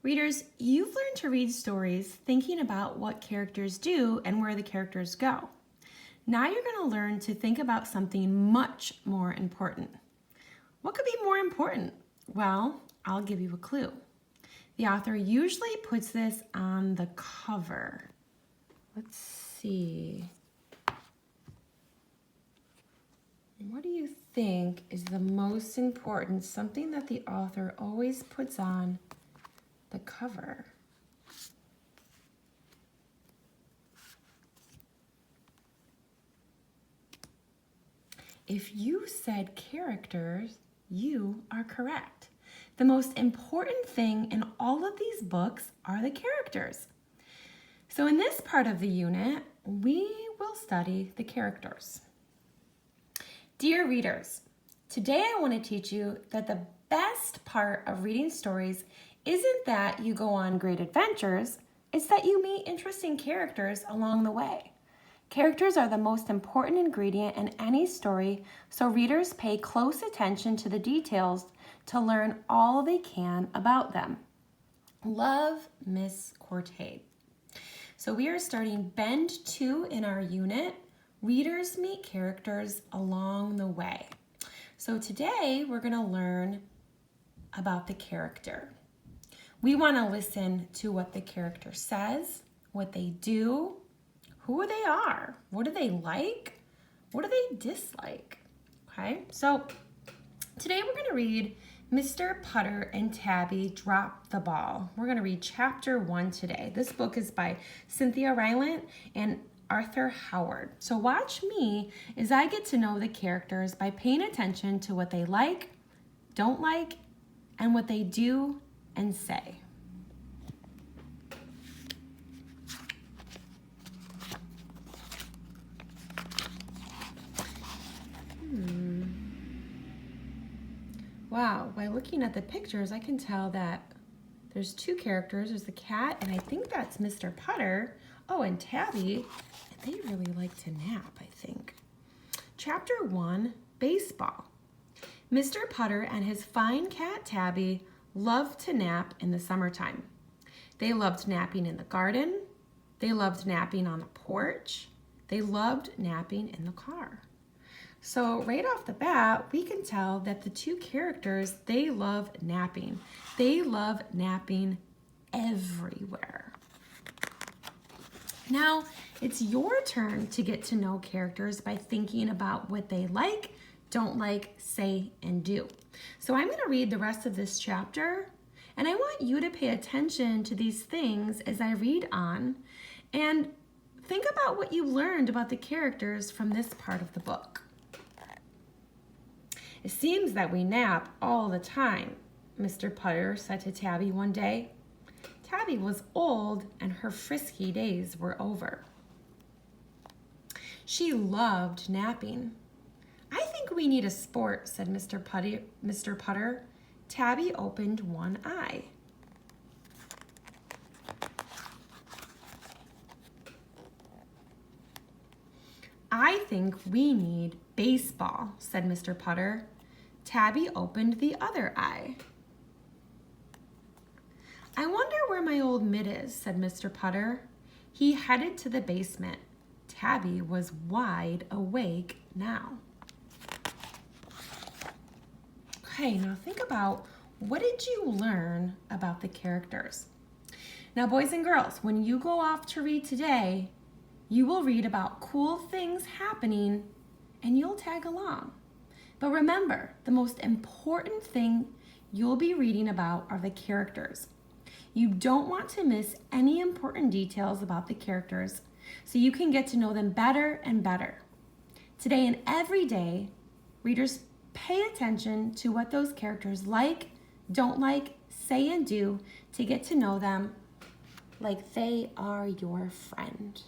Readers, you've learned to read stories thinking about what characters do and where the characters go. Now you're going to learn to think about something much more important. What could be more important? Well, I'll give you a clue. The author usually puts this on the cover. Let's see. What do you think is the most important, something that the author always puts on the cover? If you said characters, you are correct. The most important thing in all of these books are the characters. So in this part of the unit, we will study the characters. Dear readers, today I want to teach you that the best part of reading stories isn't that you go on great adventures, it's that you meet interesting characters along the way. Characters are the most important ingredient in any story, so readers pay close attention to the details to learn all they can about them. Love, Miss Courtade. So we are starting Bend 2 in our unit. Readers meet characters along the way. So today we're going to learn about the character. We want to listen to what the character says, what they do, who they are, what do they like, what do they dislike. Okay, so today we're going to read Mr. Putter and Tabby Drop the Ball. We're going to read chapter 1 today. This book is by Cynthia Rylant and Arthur Howard. So watch me as I get to know the characters by paying attention to what they like, don't like, and what they do and say. Wow, by looking at the pictures, I can tell that there's two characters. There's the cat, and I think that's Mr. Putter. Oh, and Tabby, and they really like to nap, I think. Chapter 1, Baseball. Mr. Putter and his fine cat Tabby loved to nap in the summertime. They loved napping in the garden. They loved napping on the porch. They loved napping in the car. So right off the bat, we can tell that the two characters, they love napping. They love napping everywhere. Now, it's your turn to get to know characters by thinking about what they like, don't like, say, and do. So I'm going to read the rest of this chapter, and I want you to pay attention to these things as I read on, and think about what you learned about the characters from this part of the book. It seems that we nap all the time, Mr. Putter said to Tabby one day. Tabby was old and her frisky days were over. She loved napping. I think we need a sport, said Mr. Putter. Tabby opened one eye. I think we need baseball, said Mr. Putter. Tabby opened the other eye. I wonder where my old mitt is, said Mr. Putter. He headed to the basement. Tabby was wide awake now. Okay, now think about, what did you learn about the characters? Now, boys and girls, when you go off to read today, you will read about cool things happening and you'll tag along. But remember, the most important thing you'll be reading about are the characters. You don't want to miss any important details about the characters so you can get to know them better and better. Today and every day, readers pay attention to what those characters like, don't like, say, and do to get to know them like they are your friend.